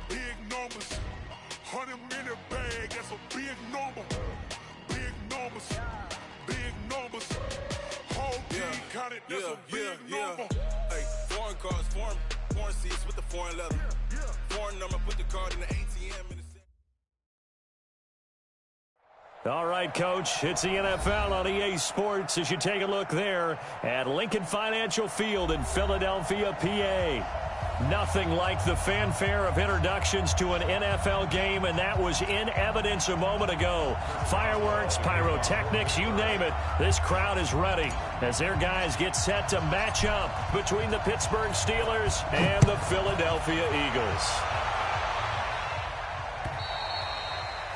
Big numbers. 100-minute bag, that's a big number. Big numbers. Big numbers. Whole team counted, that's a big number. Hey, foreign cars, foreign seats with the foreign leather. Foreign number, put the card in the ATM. All right, Coach, it's the NFL on EA Sports as you take a look there at Lincoln Financial Field in Philadelphia, PA. Nothing like the fanfare of introductions to an NFL game, and that was in evidence a moment ago. Fireworks, pyrotechnics, you name it, this crowd is ready as their guys get set to match up between the Pittsburgh Steelers and the Philadelphia Eagles.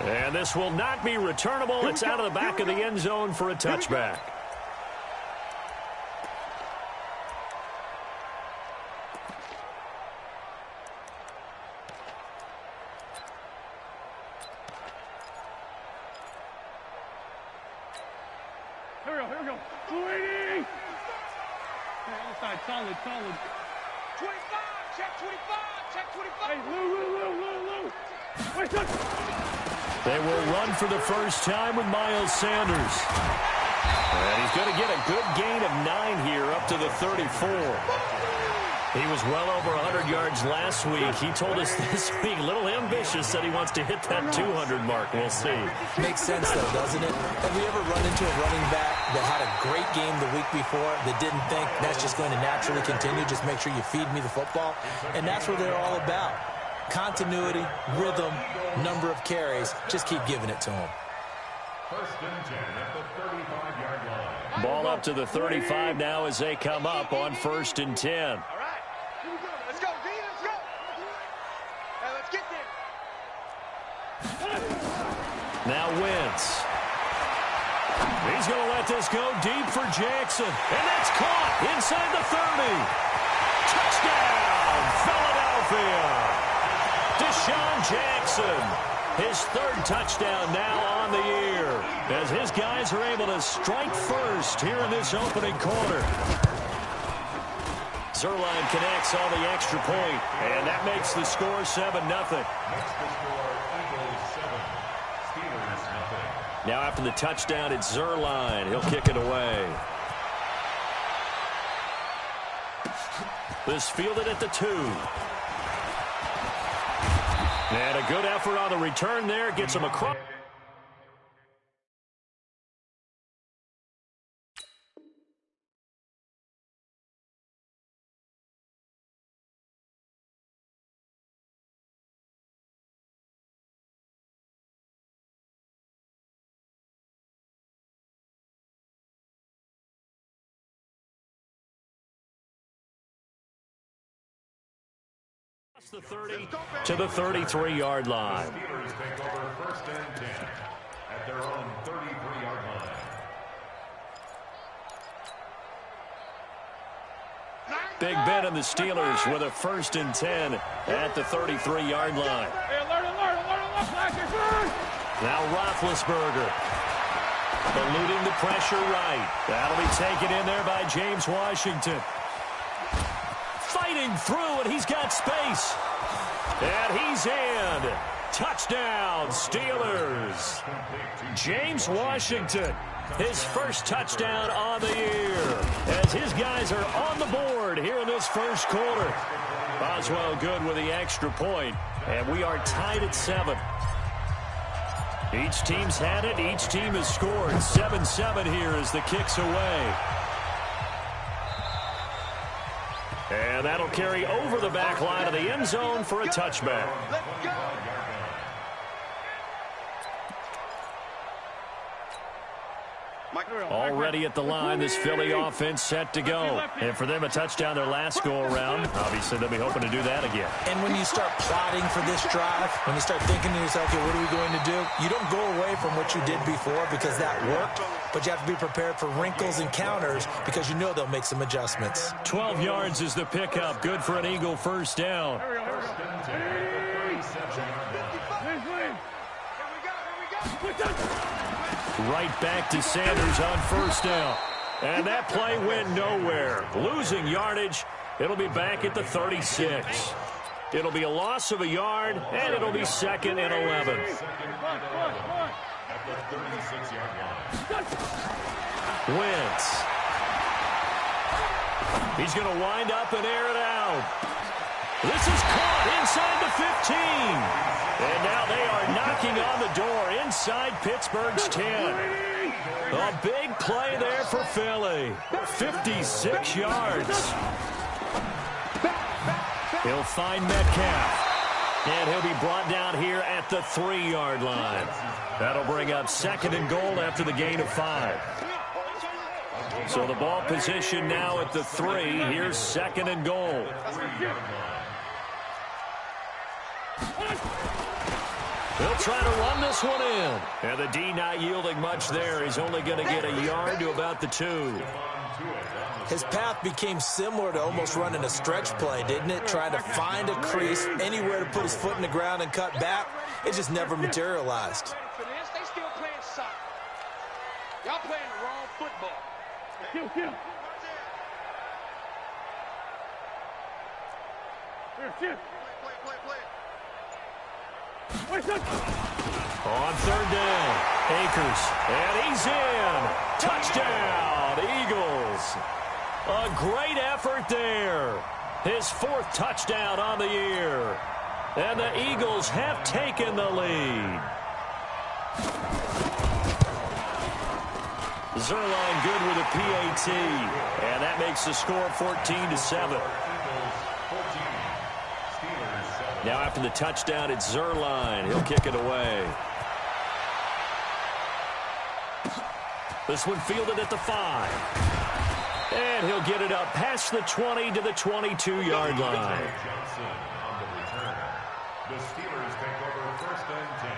And this will not be returnable. It's out of the back of the end zone for a touchback. Here we go. 280. Inside, solid. 25, check 25. Hey, Lou. Wait, look. They will run for the first time with Miles Sanders. And he's going to get a good gain of 9 here up to the 34. He was well over 100 yards last week. He told us this week, a little ambitious, that he wants to hit that 200 mark. We'll see. Makes sense, though, doesn't it? Have we ever run into a running back that had a great game the week before that didn't think that's just going to naturally continue? Just make sure you feed me the football. And that's what they're all about. Continuity, rhythm, number of carries. Just keep giving it to them. First and 10 at the 35-yard line. Ball up to the 35 now as they come up on 1st and 10. All right. Let's go, D. Let's go. Hey, let's get there. Now Wentz. He's going to let this go deep for Jackson. And that's caught inside the 30. Touchdown, Philadelphia. Deshaun Jackson, his 3rd touchdown now on the year, as his guys are able to strike first here in this opening quarter. Zerline connects on the extra point, and that makes the score 7-0. Makes the score Eagles 7, Steelers 0. Now after the touchdown, it's Zerline. He'll kick it away. This fielded at the 2. And a good effort on the return there. Gets him across. The 30 to the 33-yard line. The Steelers take over 1st and 10 at their own 33-yard line. Big Ben and the Steelers with a 1st and 10 at the 33-yard line. Hey, alert. Now Roethlisberger eluding the pressure right. That'll be taken in there by James Washington. Fighting through, and he's got space. And he's in. Touchdown, Steelers. James Washington, his 1st touchdown on the year, as his guys are on the board here in this 1st quarter. Boswell good with the extra point, and we are tied at 7. Each team's had it. Each team has scored. 7-7 here as the kick's away. And that'll carry over the back line of the end zone for a touchback. Already at the line, this Philly offense set to go. And for them, a touchdown their last go-around. Obviously, they'll be hoping to do that again. And when you start plotting for this drive, when you start thinking to yourself, okay, what are we going to do? You don't go away from what you did before because that worked, but you have to be prepared for wrinkles and counters because you know they'll make some adjustments. 12 yards is the pickup. Good for an Eagle 1st down. First and 10 at the 37-yard line. Right back to Sanders on 1st down. And that play went nowhere. Losing yardage. It'll be back at the 36. It'll be a loss of a yard, and it'll be second and 11. At the 36-yard line. Wentz. He's going to wind up and air it out. This is caught inside the 15. And now they are knocking on the door inside Pittsburgh's 10. A big play there for Philly. 56 yards. He'll find Metcalf. And he'll be brought down here at the 3-yard line. That'll bring up second and goal after the gain of 5. So the ball position now at the 3. Here's second and goal. They'll try to run this one in. And the D not yielding much there. He's only going to get a yard to about the 2. His path became similar to almost running a stretch play, didn't it? Trying to find a crease, anywhere to put his foot in the ground and cut back. It just never materialized. They still playing soccer. Y'all playing the wrong football. Kill. Here. On third down, Akers, and he's in. Touchdown, Eagles. A great effort there. His 4th touchdown on the year. And the Eagles have taken the lead. Zerline good with a PAT. And that makes the score 14-7. Now after the touchdown, it's Zerline. He'll kick it away. This one fielded at the 5. And he'll get it up past the 20 to the 22-yard line. The Steelers take over first and 10.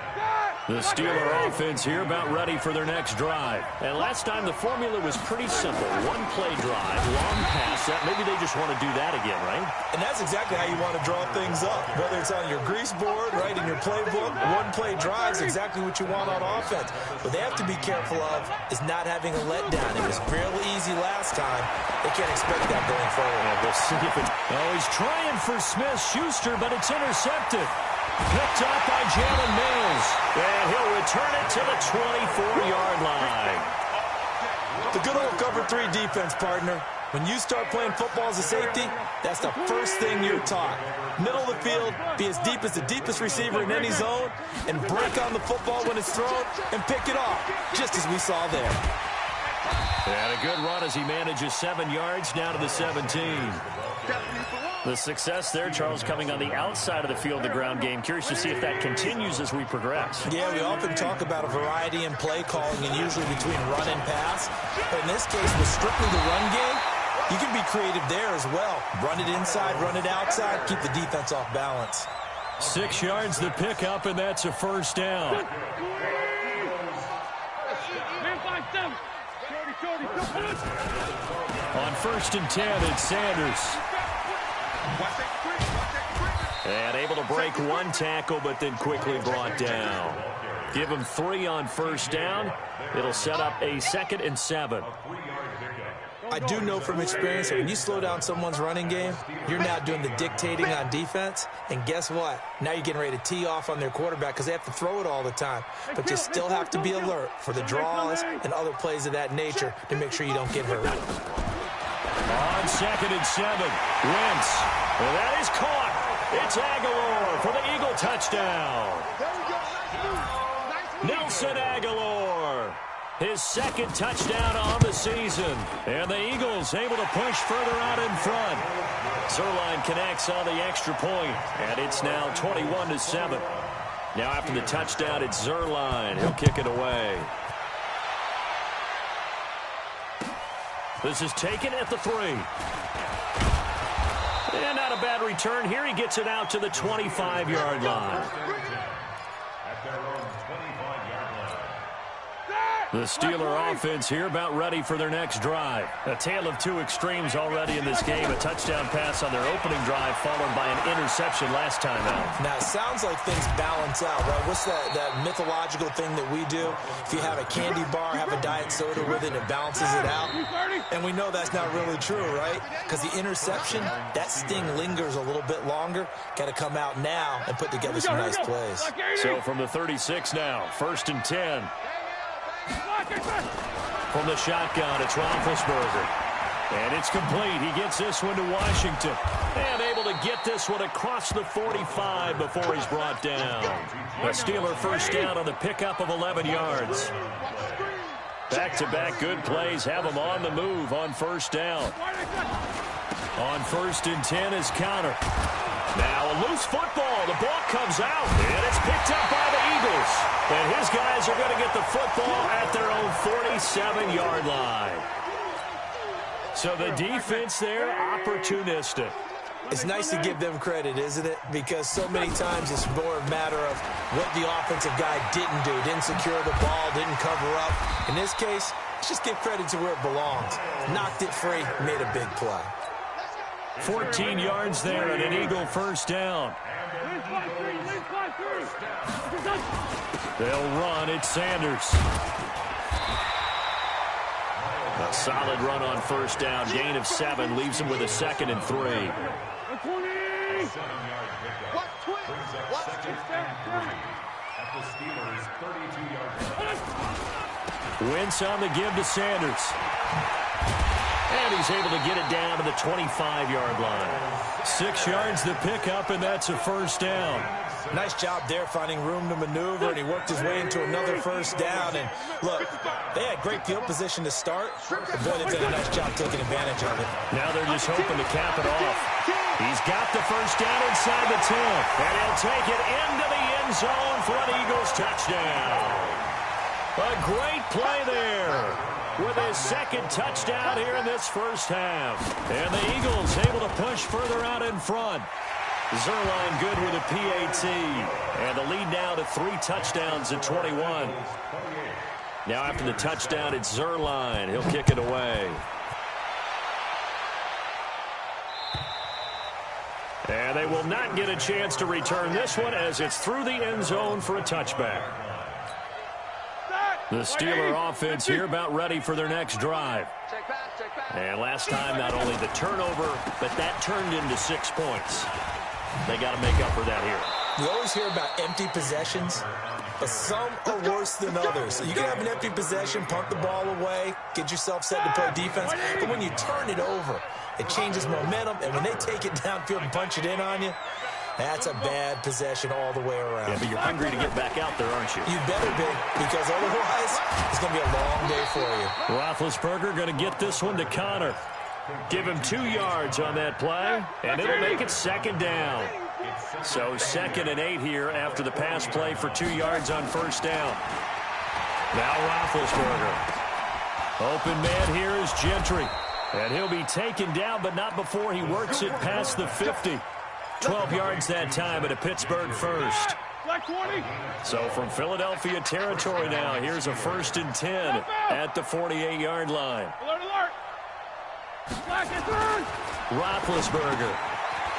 The Steeler offense here about ready for their next drive. And last time the formula was pretty simple. One play drive, long pass. Maybe they just want to do that again, right? And that's exactly how you want to draw things up. Whether it's on your grease board, right, in your playbook, one play drive is exactly what you want on offense. What they have to be careful of is not having a letdown. It was fairly easy last time. They can't expect that going forward. Yeah, we'll see if it... Oh, he's trying for Smith-Schuster, but it's intercepted. Picked up by Jalen Mills. And he'll return it to the 24-yard line. The good old cover 3 defense, partner. When you start playing football as a safety, that's the first thing you're taught. Middle of the field, be as deep as the deepest receiver in any zone, and break on the football when it's thrown and pick it off, just as we saw there. And a good run as he manages 7 yards down to the 17. The success there, Charles, coming on the outside of the field, the ground game. Curious to see if that continues as we progress. Yeah, we often talk about a variety in play calling and usually between run and pass. But in this case, with strictly the run game, you can be creative there as well. Run it inside, run it outside, keep the defense off balance. 6 yards the pickup, and that's a first down. On first and 10, it's Sanders. And able to break one tackle, but then quickly brought down. Give him 3 on first down. It'll set up a 2nd and 7. I do know from experience that when you slow down someone's running game, you're now doing the dictating on defense. And guess what? Now you're getting ready to tee off on their quarterback because they have to throw it all the time. But you still have to be alert for the draws and other plays of that nature to make sure you don't get hurt. On 2nd and 7, Wentz. And that is caught. It's Aguilar for the Eagle touchdown. Nelson Aguilar. His 2nd touchdown on the season. And the Eagles able to push further out in front. Zerline connects on the extra point, and it's now 21-7. Now after the touchdown, it's Zerline. He'll kick it away. This is taken at the 3. And not a bad return here. He gets it out to the 25-yard line. At their own 25-yard line. The Steeler offense here about ready for their next drive. A tale of two extremes already in this game. A touchdown pass on their opening drive followed by an interception last time out. Now, it sounds like things balance out, right? What's that mythological thing that we do? If you have a candy bar, have a diet soda with it, it balances it out. And we know that's not really true, right? Because the interception, that sting lingers a little bit longer. Got to come out now and put together some nice plays. So from the 36 now, 1st and 10. From the shotgun, it's Roethlisberger. And it's complete. He gets this one to Washington. And able to get this one across the 45 before he's brought down. A Steeler first down on the pickup of 11 yards. Back-to-back good plays have them on the move on first down. On 1st and 10 is Connor. Now a loose football. The ball comes out, and it's picked up by the Eagles. And his guys are going to get the football at their own 47-yard line. So the defense there, opportunistic. It's nice to give them credit, isn't it? Because so many times it's more a matter of what the offensive guy didn't do. Didn't secure the ball, didn't cover up. In this case, let's just give credit to where it belongs. Knocked it free, made a big play. 14 yards there and an Eagle first down. They'll run. It's Sanders. A solid run on first down. Gain of 7 leaves him with a 2nd and 3. Wentz on the give to Sanders. And he's able to get it down to the 25-yard line. 6 yards the pickup, and that's a first down. Nice job there finding room to maneuver, and he worked his way into another first down. And look, they had great field position to start, but boy, they've done a nice job taking advantage of it. Now they're just hoping to cap it off. He's got the first down inside the 10, and he'll take it into the end zone for an Eagles touchdown. A great play there with his 2nd touchdown here in this first half. And the Eagles able to push further out in front. Zuerlein good with a PAT. And the lead now to 3 touchdowns at 21. Now after the touchdown, it's Zuerlein. He'll kick it away. And they will not get a chance to return this one as it's through the end zone for a touchback. The Steeler offense here about ready for their next drive. And last time, not only the turnover, but that turned into 6 points. They got to make up for that here. You always hear about empty possessions, but some are worse than others. You can have an empty possession, punt the ball away, get yourself set to play defense, but when you turn it over, it changes momentum, and when they take it downfield and punch it in on you, that's a bad possession all the way around. Yeah, but you're hungry to get back out there, aren't you? You better be, because otherwise, it's going to be a long day for you. Roethlisberger going to get this one to Connor. Give him 2 yards on that play, and it'll make it 2nd down. So 2nd and 8 here after the pass play for 2 yards on first down. Now Roethlisberger. Open man here is Gentry. And he'll be taken down, but not before he works it past the 50. 12 yards that time at a Pittsburgh first. So from Philadelphia territory now, here's a 1st and 10 at the 48-yard line. Roethlisberger.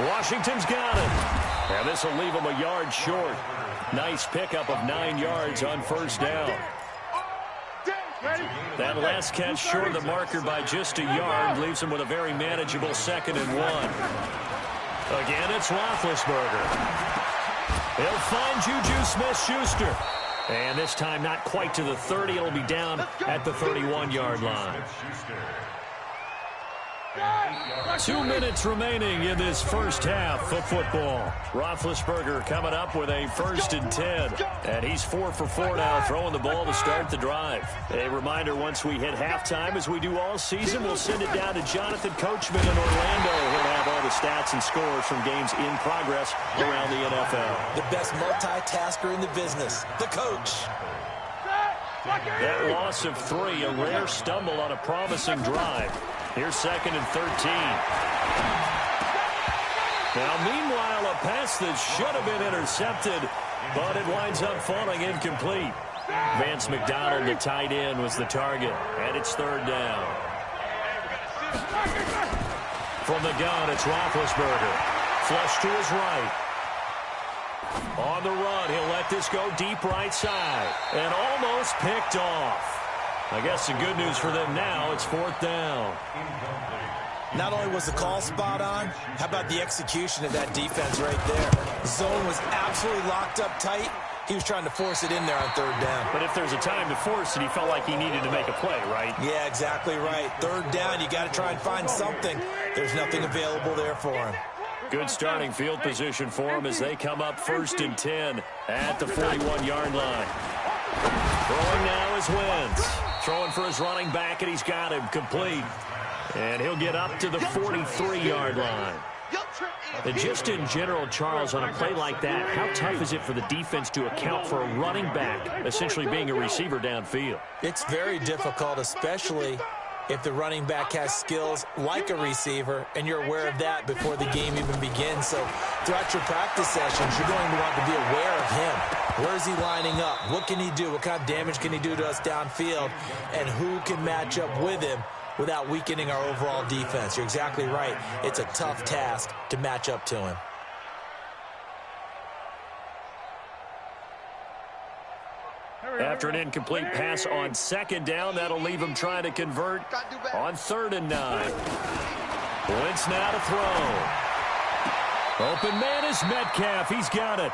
Washington's got it. And this will leave him a yard short. Nice pickup of 9 yards on first down. That last catch short of the marker by just a yard leaves him with a very manageable 2nd and 1. Again, it's Roethlisberger. He'll find Juju Smith-Schuster. And this time not quite to the 30. It'll be down at the 31-yard line. 2 minutes remaining in this first half of football. Roethlisberger coming up with a 1st and 10. And he's 4 for 4 now, throwing the ball to start the drive. A reminder, once we hit halftime, as we do all season, we'll send it down to Jonathan Coachman in Orlando. He'll have all the stats and scores from games in progress around the NFL. The best multitasker in the business, the coach. That loss of 3, a rare stumble on a promising drive. Here's 2nd and 13. Now, meanwhile, a pass that should have been intercepted, but it winds up falling incomplete. Vance McDonald, the tight end, was the target, and it's third down. From the gun, it's Roethlisberger. Flush to his right. On the run, he'll let this go deep right side. And almost picked off. I guess the good news for them now, it's fourth down. Not only was the call spot on, how about the execution of that defense right there? Zone was absolutely locked up tight. He was trying to force it in there on third down. But if there's a time to force it, he felt like he needed to make a play, right? Yeah, exactly right. Third down, you got to try and find something. There's nothing available there for him. Good starting field position for him as they come up 1st and 10 at the 41-yard line. Throwing now is Wentz. Throwing for his running back, and he's got him complete. And he'll get up to the 43-yard line. And just in general, Charles, on a play like that, how tough is it for the defense to account for a running back essentially being a receiver downfield? It's very difficult, especially if the running back has skills like a receiver, and you're aware of that before the game even begins. So throughout your practice sessions, you're going to want to be aware of him. Where is he lining up? What can he do? What kind of damage can he do to us downfield? And who can match up with him without weakening our overall defense? You're exactly right. It's a tough task to match up to him. After an incomplete pass on 2nd down, that'll leave him trying to convert on 3rd and 9. Wentz now to throw. Open man is Metcalf. He's got it.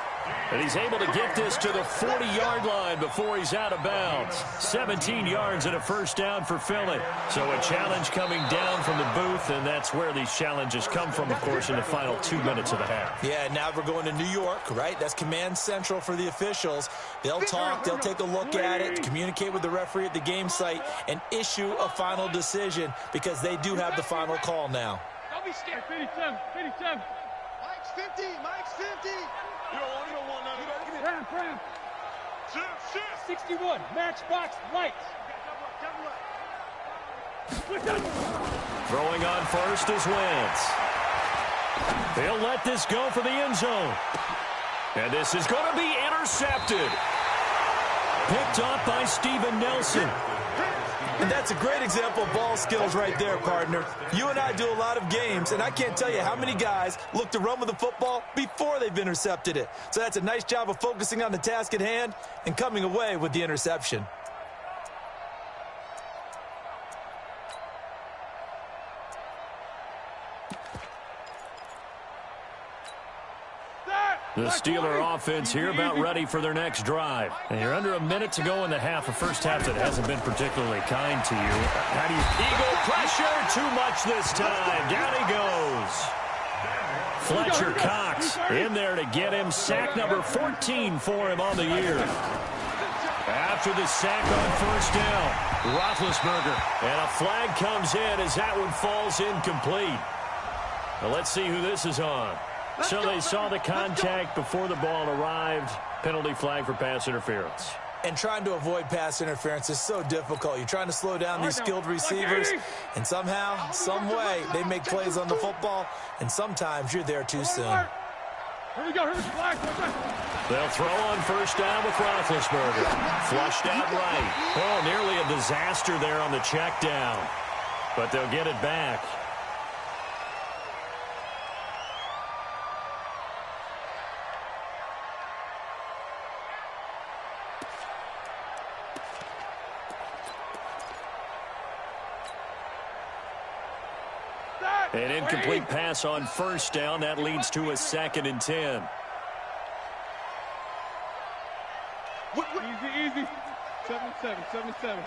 And he's able to get this to the 40-yard line before he's out of bounds. 17 yards and a first down for Philly. So a challenge coming down from the booth, and that's where these challenges come from, of course, in the final 2 minutes of the half. Yeah, now we're going to New York, right? That's command central for the officials. They'll talk, they'll take a look at it, communicate with the referee at the game site, and issue a final decision because they do have the final call now. Don't be scared. 57, 57. Mike's 50, Mike's 50. You don't want none. Brown. 61, matchbox lights. Throwing on first is Wentz. They'll let this go for the end zone. And this is going to be intercepted. Picked off by Steven Nelson. And that's a great example of ball skills right there, partner. You and I do a lot of games, and I can't tell you how many guys look to run with the football before they've intercepted it. So that's a nice job of focusing on the task at hand and coming away with the interception. The Steeler offense here about ready for their next drive. And you're under a minute to go in the half, a first half that hasn't been particularly kind to you. How do you... Eagle pressure, too much this time. Down he goes. Fletcher Cox in there to get him. Sack number 14 for him on the year. After the sack on first down, Roethlisberger. And a flag comes in as that one falls incomplete. Now let's see who this is on. So they saw the contact before the ball arrived. Penalty flag for pass interference. And trying to avoid pass interference is so difficult. You're trying to slow down these skilled receivers, and somehow, some way, they make plays on the football, and sometimes you're there too soon. Here we go. They'll throw on first down with Roethlisberger. Flushed out right. Oh, nearly a disaster there on the check down. But they'll get it back. An incomplete pass on first down. That leads to a 2nd and 10. Easy. 7-7.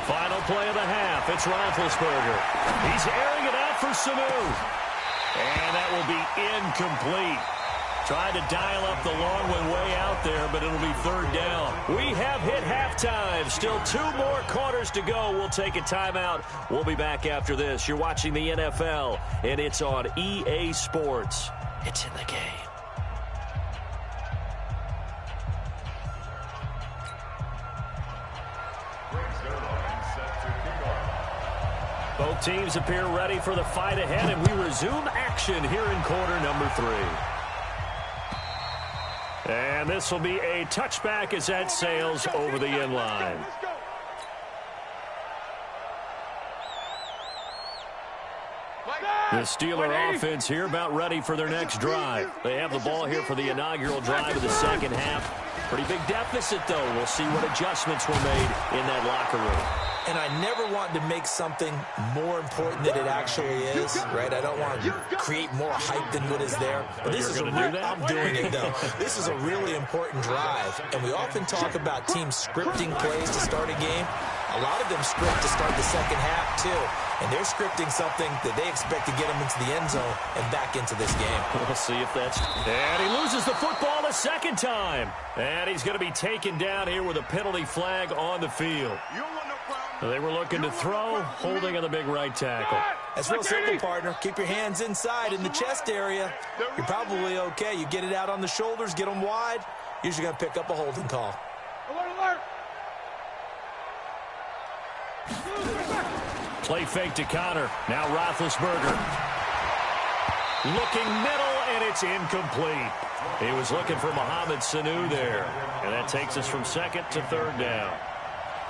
Final play of the half. It's Roethlisberger. He's airing it out for Sanu. And that will be incomplete. Tried to dial up the long one way out there, but it'll be third down. We have hit halftime. Still 2 more quarters to go. We'll take a timeout. We'll be back after this. You're watching the NFL, and it's on EA Sports. It's in the game. Both teams appear ready for the fight ahead, and we resume action here in quarter number 3. And this will be a touchback as that sails over the end line. The Steeler offense here about ready for their next drive. They have the ball here for the inaugural drive of the second half. Pretty big deficit, though. We'll see what adjustments were made in that locker room. And I never want to make something more important than it actually is, right? I don't want to create more hype than what is there. But this is a real, I'm doing it, though. This is a really important drive. And we often talk about teams scripting plays to start a game. A lot of them script to start the second half, too. And they're scripting something that they expect to get them into the end zone and back into this game. We'll see if that's... And he loses the football a second time. And he's going to be taken down here with a penalty flag on the field. They were looking to throw, holding on the big right tackle. That's real simple, partner. Keep your hands inside in the chest area. You're probably okay. You get it out on the shoulders, get them wide. Usually going to pick up a holding call. Alert! Play fake to Connor. Now Roethlisberger. Looking middle, and it's incomplete. He was looking for Mohamed Sanu there. And that takes us from second to third down.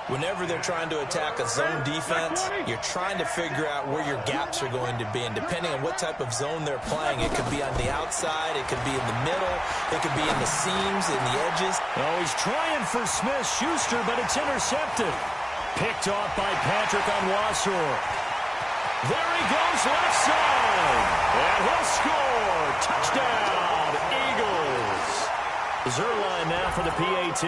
Whenever they're trying to attack a zone defense, you're trying to figure out where your gaps are going to be. And depending on what type of zone they're playing, it could be on the outside, it could be in the middle, it could be in the seams, in the edges. Oh, he's trying for Smith-Schuster, but it's intercepted. Picked off by Patrick Onwuasor. There he goes left side. And he'll score. Touchdown, Eagles. Zerline now for the PAT.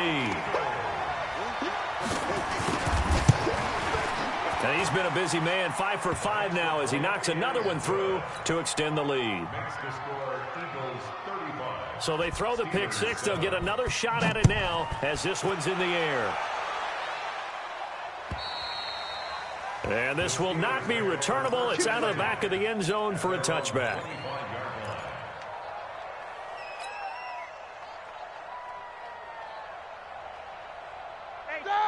And he's been a busy man, 5 for 5 now as he knocks another one through to extend the lead. So they throw the pick six. They'll get another shot at it now as this one's in the air. And this will not be returnable. It's out of the back of the end zone for a touchback.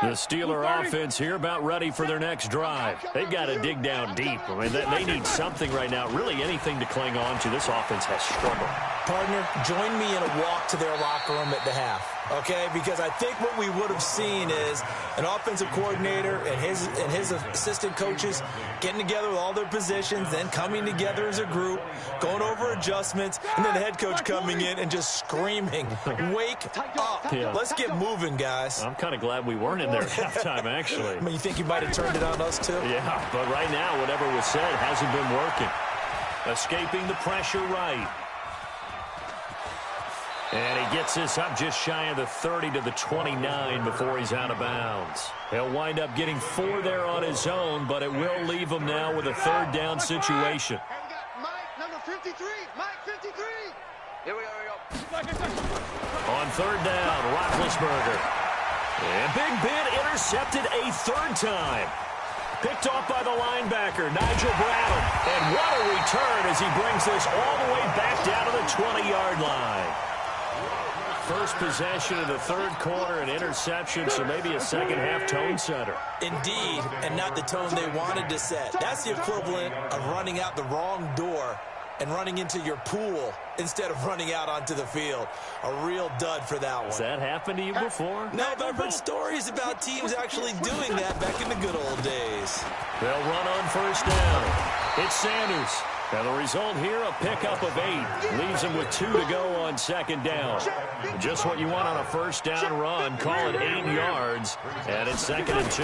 The Steeler offense here about ready for their next drive. They've got to dig down deep. I mean, they need something right now, really anything to cling on to. This offense has struggled. Partner, join me in a walk to their locker room at the half, okay? Because I think what we would have seen is an offensive coordinator and his assistant coaches getting together with all their positions, then coming together as a group, going over adjustments, and then the head coach coming in and just screaming, wake up. Yeah. Let's get moving, guys. I'm kind of glad we weren't in there at halftime, actually. I mean, you think you might have turned it on us, too? Yeah, but right now, whatever was said hasn't been working. Escaping the pressure right. And he gets this up just shy of the 30 to the 29 before he's out of bounds. He'll wind up getting 4 there on his own, but it will leave him now with a third down situation. And we got Mike, number 53. Mike, 53. Here we go. On third down, Roethlisberger. And Big Ben intercepted a third time. Picked off by the linebacker, Nigel Bradham. And what a return as he brings this all the way back down to the 20-yard line. First possession of the third quarter, an interception, so maybe a second-half tone setter. Indeed, and not the tone they wanted to set. That's the equivalent of running out the wrong door and running into your pool instead of running out onto the field. A real dud for that one. Has that happened to you before? No, but I've heard stories about teams actually doing that back in the good old days. They'll run on first down. It's Sanders. And the result here, a pickup of 8. Leaves him with 2 to go on second down. Just what you want on a first down run. Call it 8 yards. And it's 2nd and 2.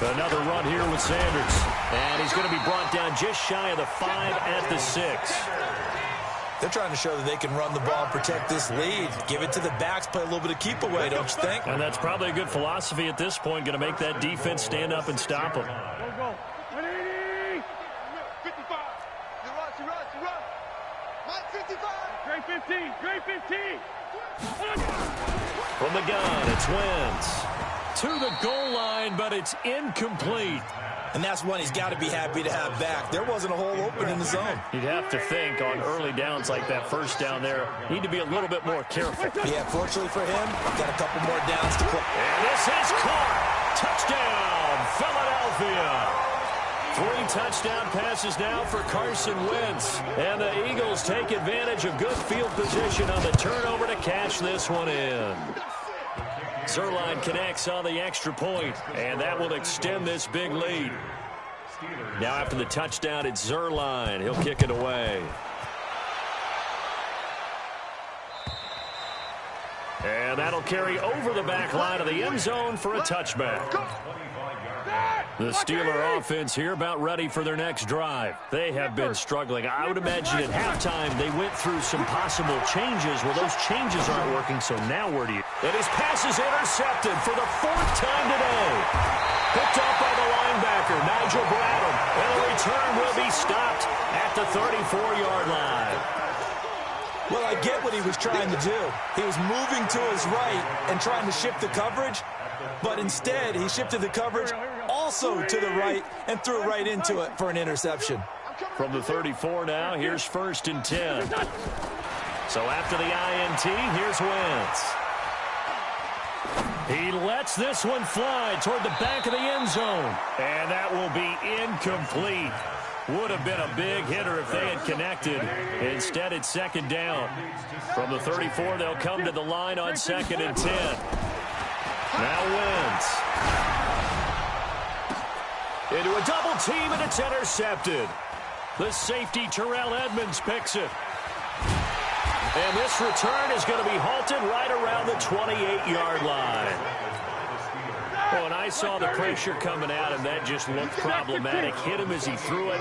Another run here with Sanders. And he's going to be brought down just shy of the 5 at the 6. They're trying to show that they can run the ball and protect this lead. Give it to the backs, play a little bit of keep away, don't you think? And that's probably a good philosophy at this point. Going to make that defense stand up and stop them. Go. 180. 55. You run. Mike, 55. Great 15. Great 15. From the gun, it's Wentz. To the goal line, but it's incomplete. And that's one he's got to be happy to have back. There wasn't a hole open in the zone. You'd have to think on early downs like that first down there, need to be a little bit more careful. Yeah, fortunately for him, got a couple more downs to play. And this is caught. Touchdown, Philadelphia. 3 touchdown passes now for Carson Wentz. And the Eagles take advantage of good field position on the turnover to cash this one in. Zerline connects on the extra point, and that will extend this big lead. Now after the touchdown, it's Zerline. He'll kick it away. And that'll carry over the back line of the end zone for a touchback. The Steeler offense here about ready for their next drive. They have been struggling. I would imagine at halftime they went through some possible changes. Well, those changes aren't working, so now where do you... And his pass is intercepted for the 4th time today. Picked up by the linebacker, Nigel Bradham. And the return will be stopped at the 34-yard line. Well, I get what he was trying to do. He was moving to his right and trying to shift the coverage, but instead he shifted the coverage also to the right and threw right into it for an interception. From the 34 now, here's 1st and 10. So after the INT, here's Wentz. He lets this one fly toward the back of the end zone, and that will be incomplete. Would have been a big hitter if they had connected. Instead, it's 2nd down. From the 34, they'll come to the line on 2nd and 10. Now Wentz. Into a double team, and it's intercepted. The safety, Terrell Edmonds, picks it. And this return is going to be halted right around the 28-yard line. Well, and I saw the pressure coming at him. That just looked problematic. Hit him as he threw it,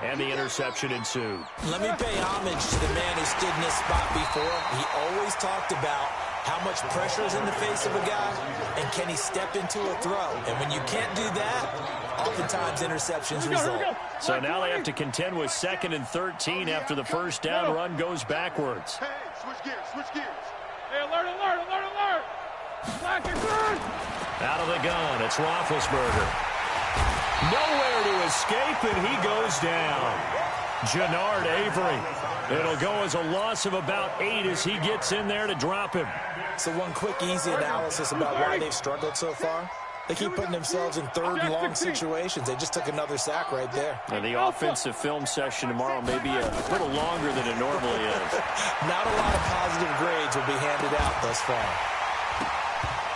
and the interception ensued. Let me pay homage to the man who stood in this spot before. He always talked about how much pressure is in the face of a guy, and can he step into a throw? And when you can't do that, oftentimes interceptions result. So now they have to contend with 2nd and 13 after the 1st down run goes backwards. Hey, switch gears, switch gears. Hey, alert, alert, alert, alert. Black and green. Out of the gun, it's Roethlisberger. Nowhere to escape, and he goes down. Jannard Avery. It'll go as a loss of about 8 as he gets in there to drop him. So one quick, easy analysis about why they've struggled so far. They keep putting themselves in 3rd and long situations. They just took another sack right there. And the offensive film session tomorrow may be a little longer than it normally is. Not a lot of positive grades will be handed out thus far.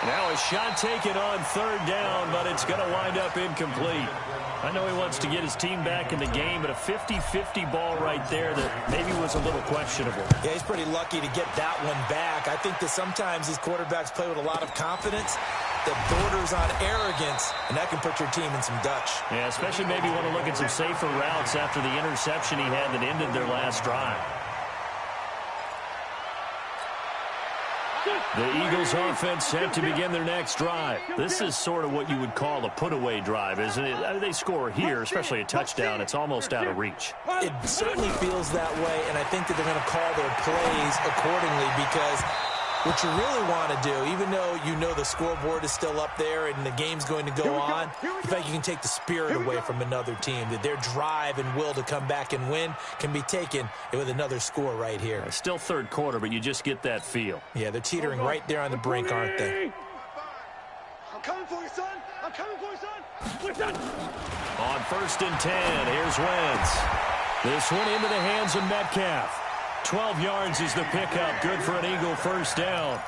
Now a shot taken on 3rd down, but it's going to wind up incomplete. I know he wants to get his team back in the game, but a 50-50 ball right there that maybe was a little questionable. Yeah, he's pretty lucky to get that one back. I think that sometimes these quarterbacks play with a lot of confidence that borders on arrogance, and that can put your team in some Dutch. Yeah, especially maybe want to look at some safer routes after the interception he had that ended their last drive. The Eagles offense set to begin their next drive. This is sort of what you would call a put-away drive, isn't it? They score here, especially a touchdown. It's almost out of reach. It certainly feels that way, and I think that they're going to call their plays accordingly because what you really want to do, even though you know the scoreboard is still up there and the game's going to go on, I think you can take the spirit away from another team, that their drive and will to come back and win can be taken with another score right here. Still 3rd quarter, but you just get that feel. Yeah, they're teetering right there on the brink, aren't they? I'm coming for you, son. I'm coming for you, son. On 1st and 10, here's Wentz. This one into the hands of Metcalf. 12 yards is the pickup. Good for an Eagle 1st down.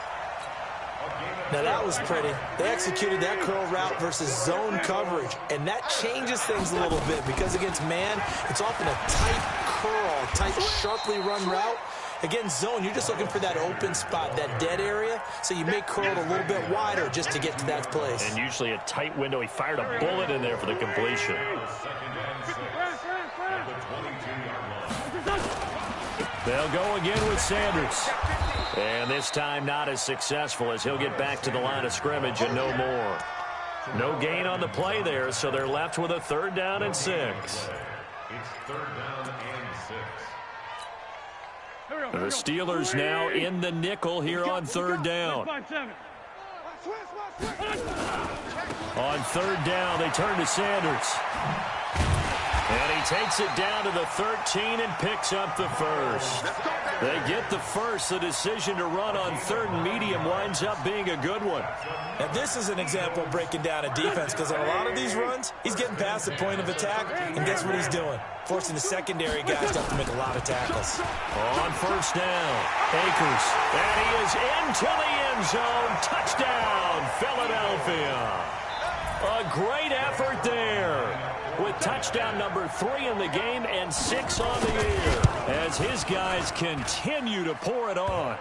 Now, that was pretty. They executed that curl route versus zone coverage, and that changes things a little bit because against man, it's often a tight curl, tight, sharply run route. Against zone, you're just looking for that open spot, that dead area, so you may curl it a little bit wider just to get to that place. And usually a tight window. He fired a bullet in there for the completion. They'll go again with Sanders. And this time not as successful as he'll get back to the line of scrimmage and no more. No gain on the play there, so they're left with a 3rd down and 6. It's 3rd down and 6. The Steelers now in the nickel here on 3rd down. On 3rd down, they turn to Sanders. And he takes it down to the 13 and picks up the first. They get the first. The decision to run on 3rd and medium winds up being a good one. And this is an example of breaking down a defense, because on a lot of these runs, he's getting past the point of attack, and guess what he's doing? Forcing the secondary guys to have to make a lot of tackles. On 1st down, Akers. And he is into the end zone. Touchdown, Philadelphia. A great effort there, with touchdown number 3 in the game and 6 on the year, as his guys continue to pour it on.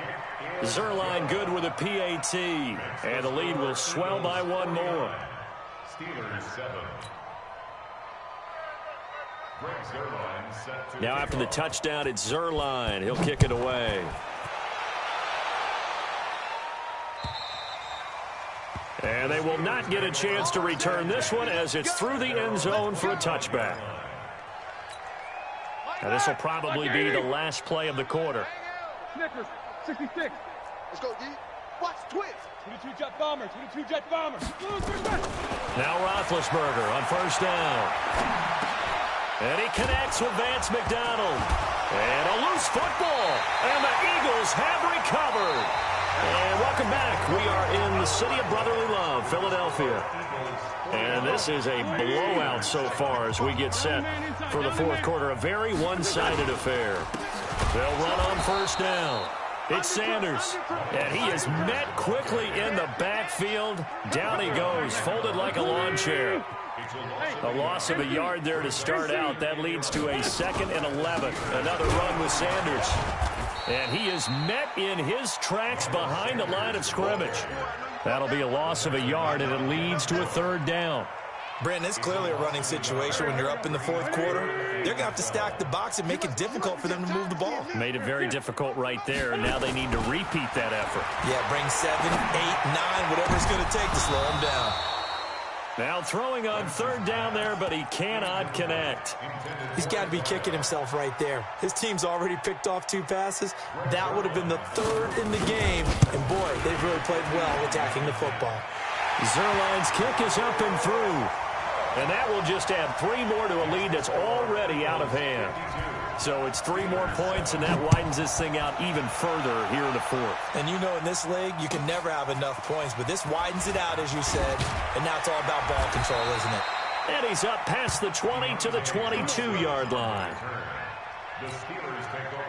Zerline good with a PAT, and the lead will swell by 1 more. Steelers 7. Greg Zerline set to Now after the touchdown, it's Zerline. He'll kick it away. And they will not get a chance to return this one, as it's through the end zone for a touchback. Now this will probably be the last play of the quarter. Snickers, 66. Let's go, D. Watch, twist. 22 jet bomber, 22 jet bomber. Now Roethlisberger on 1st down. And he connects with Vance McDonald. And a loose football. And the Eagles have recovered. And welcome back. We are in the city of brotherly love, Philadelphia. And this is a blowout so far as we get set for the 4th quarter. A very one-sided affair. They'll run on 1st down. It's Sanders. And he is met quickly in the backfield. Down he goes, folded like a lawn chair. A loss of a yard there to start out. That leads to a 2nd and 11. Another run with Sanders. And he is met in his tracks behind the line of scrimmage. That'll be a loss of a yard, and it leads to a 3rd down. Brandon, it's clearly a running situation when you're up in the 4th quarter. They're going to have to stack the box and make it difficult for them to move the ball. Made it very difficult right there, and now they need to repeat that effort. Yeah, bring 7, 8, 9, whatever it's going to take to slow them down. Now throwing on 3rd down there, but he cannot connect. He's got to be kicking himself right there. His team's already picked off 2 passes. That would have been the 3rd in the game. And, boy, they've really played well attacking the football. Zerline's kick is up and through. And that will just add 3 more to a lead that's already out of hand. So it's 3 more points, and that widens this thing out even further here in the 4th. And you know, in this league, you can never have enough points, but this widens it out, as you said, and now it's all about ball control, isn't it? And he's up past the 20 to the 22-yard line. The Steelers take over.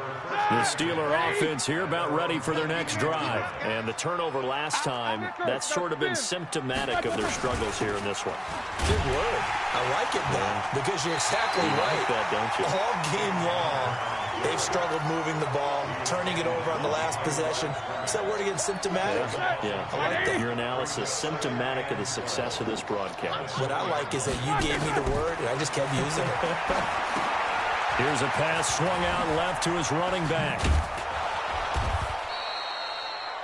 The Steeler offense here about ready for their next drive. And the turnover last time, that's sort of been symptomatic of their struggles here in this one. Good word. I like it, though, because you're exactly You right. like that, don't you? All game long, they've struggled moving the ball, turning it over on the last possession. Is that word again, symptomatic? Yeah. I like that. Your analysis, symptomatic of the success of this broadcast. What I like is that you gave me the word, and I just kept using it. Here's a pass swung out left to his running back.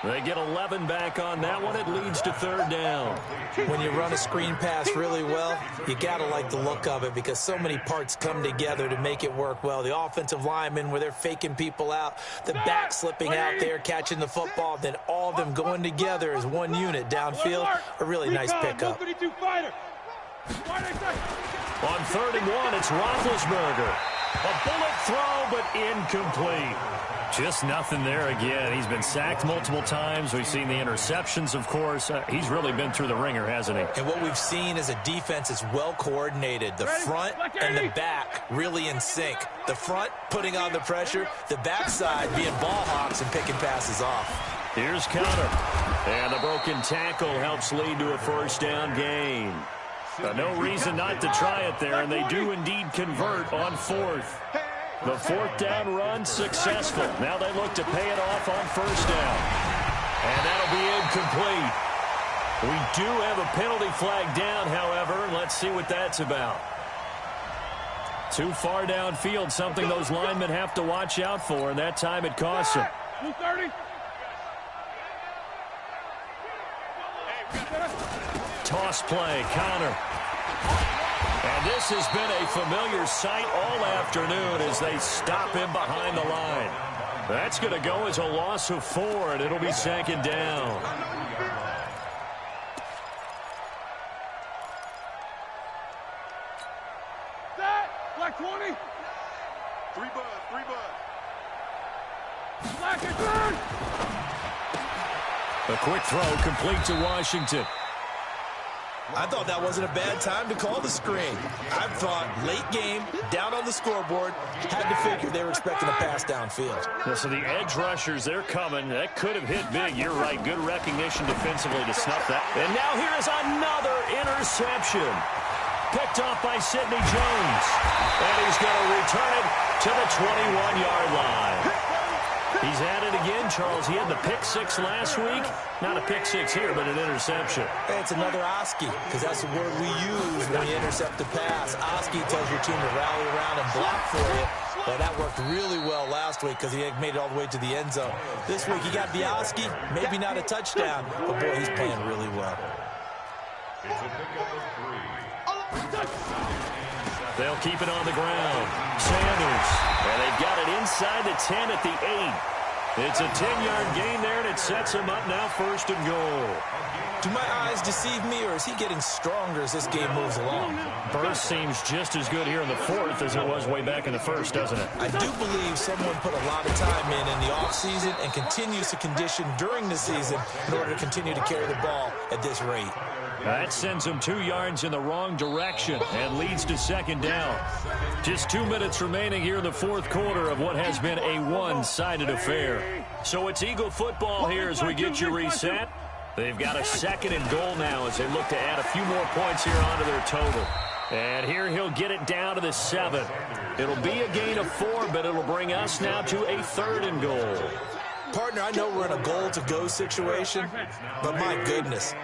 They get 11 back on that one. It leads to 3rd down. When you run a screen pass really well, you got to like the look of it, because so many parts come together to make it work well. The offensive linemen, where they're faking people out, the back slipping out there, catching the football, then all of them going together as one unit downfield. A really nice pickup. On 3rd and 1, it's Roethlisberger. A bullet throw, but incomplete. Just nothing there again. He's been sacked multiple times. We've seen the interceptions, of course. He's really been through the ringer, hasn't he? And what we've seen is a defense that's well coordinated. The front and the back really in sync. The front putting on the pressure, the backside being ball hawks and picking passes off. Here's counter. And the broken tackle helps lead to a 1st down gain. No reason not to try it there, and they do indeed convert on 4th. The 4th down run successful. Now they look to pay it off on 1st down. And that'll be incomplete. We do have a penalty flag down, however. Let's see what that's about. Too far downfield, something those linemen have to watch out for, and that time it costs them. 230. Toss play, Connor. And this has been a familiar sight all afternoon as they stop him behind the line. That's going to go as a loss of 4, and it'll be 2nd down. Black 20. 3 bud. Black is good. A quick throw complete to Washington. I thought that wasn't a bad time to call the screen. I thought late game, down on the scoreboard, had to figure they were expecting a pass downfield. Yeah, so the edge rushers, they're coming. That could have hit big. You're right. Good recognition defensively to snuff that. And now here is another interception. Picked off by Sidney Jones. And he's going to return it to the 21-yard line. He's at it again, Charles. He had the pick six last week. Not a pick six here, but an interception. Hey, it's another Oski, because that's the word we use when you intercept the pass. Oski tells your team to rally around and block for you. Well, that worked really well last week because he made it all the way to the end zone. This week he got the Oski, maybe not a touchdown, but boy, he's playing really well. It's a pickup of 3. They'll keep it on the ground. Sanders. And they've got it inside the 10 at the 8. It's a 10-yard gain there, and it sets him up now 1st and goal. Do my eyes deceive me, or is he getting stronger as this game moves along? Burst seems just as good here in the 4th as it was way back in the 1st, doesn't it? I do believe someone put a lot of time in the offseason and continues to condition during the season in order to continue to carry the ball at this rate. That sends him 2 yards in the wrong direction and leads to 2nd down. Just 2 minutes remaining here in the 4th quarter of what has been a one-sided affair. So it's Eagle football here as we get you reset. They've got a 2nd and goal now as they look to add a few more points here onto their total. And here he'll get it down to the 7. It'll be a gain of 4, but it'll bring us now to a 3rd and goal. Partner, I know we're in a goal-to-go situation, but my goodness,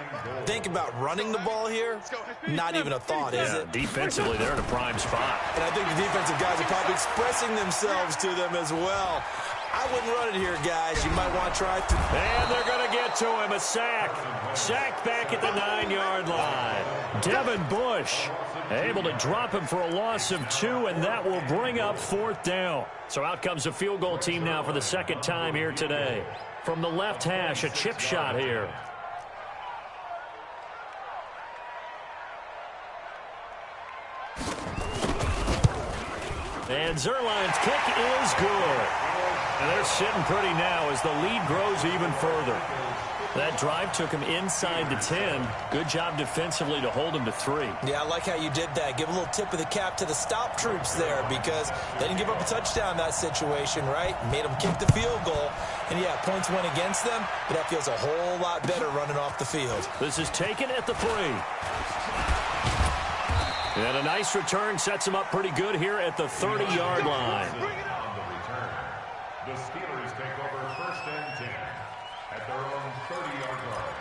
think about running the ball here. Not even a thought, is it? Defensively, they're in a prime spot. And I think the defensive guys are probably expressing themselves to them as well. I wouldn't run it here, guys. You might want to try to. And they're going to get to him. A sack. Sacked back at the 9-yard line. Devin Bush able to drop him for a loss of 2, and that will bring up 4th down. So out comes a field goal team now for the 2nd time here today. From the left hash, a chip shot here. And Zerline's kick is good. And they're sitting pretty now as the lead grows even further. That drive took him inside the 10. Good job defensively to hold him to 3. Yeah, I like how you did that. Give a little tip of the cap to the stop troops there because they didn't give up a touchdown in that situation, right? Made them kick the field goal. And, yeah, points went against them, but that feels a whole lot better running off the field. This is taken at the 3. And a nice return sets him up pretty good here at the 30-yard line. On the return, the Steelers take over 1st and 10 at their own 30-yard line.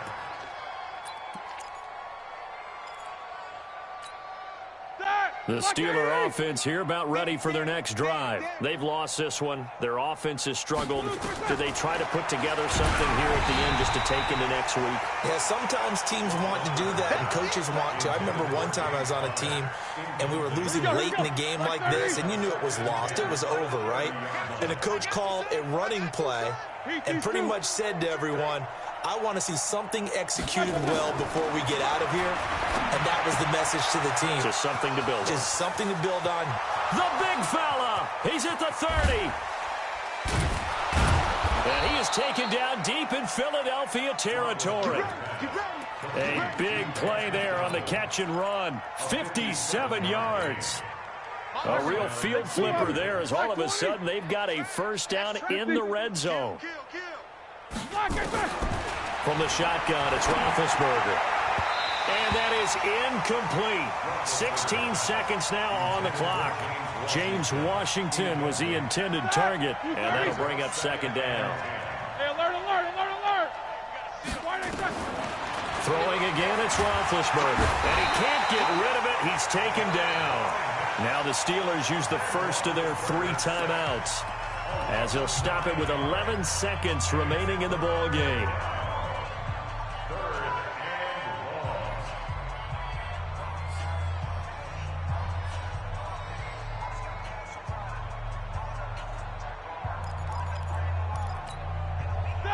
The Steeler offense here about ready for their next drive. They've lost this one. Their offense has struggled. Do they try to put together something here at the end just to take into next week? Yeah, sometimes teams want to do that and coaches want to. I remember one time I was on a team and we were losing late in the game like this and you knew it was lost. It was over, right? And the coach called a running play and pretty much said to everyone, I want to see something executed well before we get out of here. And that was the message to the team. Just something to build on. Just something to build on. The big fella. He's at the 30. And he is taken down deep in Philadelphia territory. A big play there on the catch and run. 57 yards. A real field flipper there as all of a sudden they've got a 1st down in the red zone. From the shotgun, it's Roethlisberger. And that is incomplete. 16 seconds now on the clock. James Washington was the intended target, and that'll bring up 2nd down. Hey, alert, alert, alert, alert! Throwing again, it's Roethlisberger. And he can't get rid of it. He's taken down. Now the Steelers use the first of their 3 timeouts as they'll stop it with 11 seconds remaining in the ball game.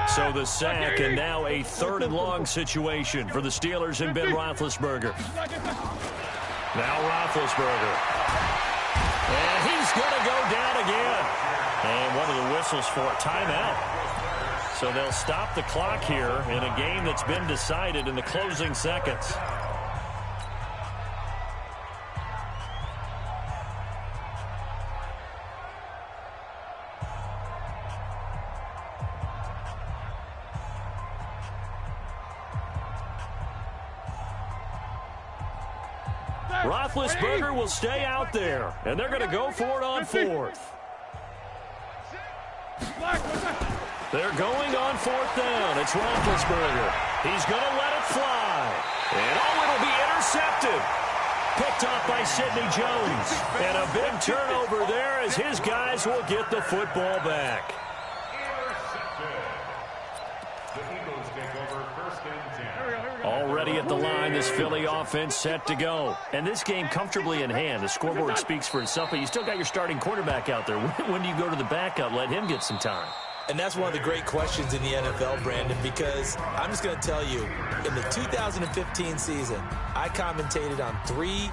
So the sack, and now a 3rd and long situation for the Steelers and Ben Roethlisberger. Now Roethlisberger. And he's going to go down again. And one of the whistles for a timeout. So they'll stop the clock here in a game that's been decided in the closing seconds. Roethlisberger will stay out there, and they're going to go for it on fourth. They're going on fourth down. It's Roethlisberger. He's going to let it fly. And, it'll be intercepted. Picked off by Sidney Jones. And a big turnover there as his guys will get the football back. Already at the line, this Philly offense set to go. And this game comfortably in hand. The scoreboard speaks for itself, but you still got your starting quarterback out there. When do you go to the backup? Let him get some time. And that's one of the great questions in the NFL, Brandon, because I'm just going to tell you, in the 2015 season, I commentated on 3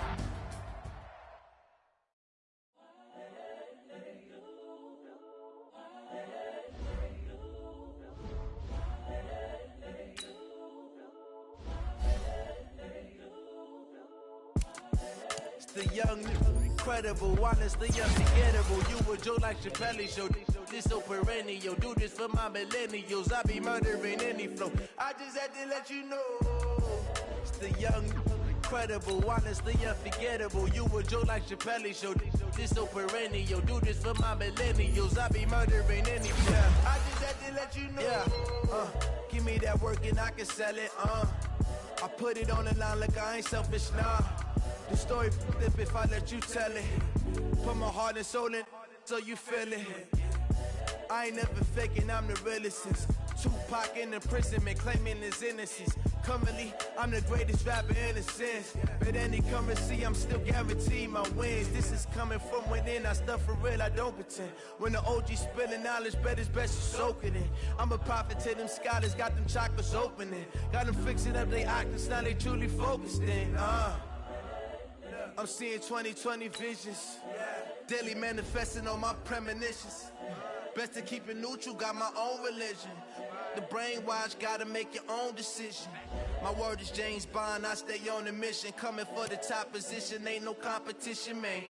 The young, incredible, honestly unforgettable. You a Joe like Chappelle show. This so perennial. Do this for my millennials. I be murdering any flow. I just had to let you know. It's the young, incredible, honestly unforgettable. You a Joe like Chappelle show. This so perennial. Do this for my millennials. I be murdering any flow. I just had to let you know. Give me that work and I can sell it. I put it on the line like I ain't selfish, nah. The story flip if I let you tell it. Put my heart and soul in so you feel it. I ain't never faking, I'm the realest since Tupac in imprisonment, claiming his innocence. Currently, I'm the greatest rapper in a sense. But any currency, I'm still guaranteed my wins. This is coming from within, I stuff for real, I don't pretend. When the OG spilling knowledge, bet it's best you soak it in. I'm a prophet to them scholars, got them chakras opening. Got them fixing up they octaves, now they truly focused in. I'm seeing 2020 visions. Daily manifesting on my premonitions. Best to keep it neutral, got my own religion. The brainwash, gotta make your own decision. My word is James Bond, I stay on the mission. Coming for the top position, ain't no competition, man.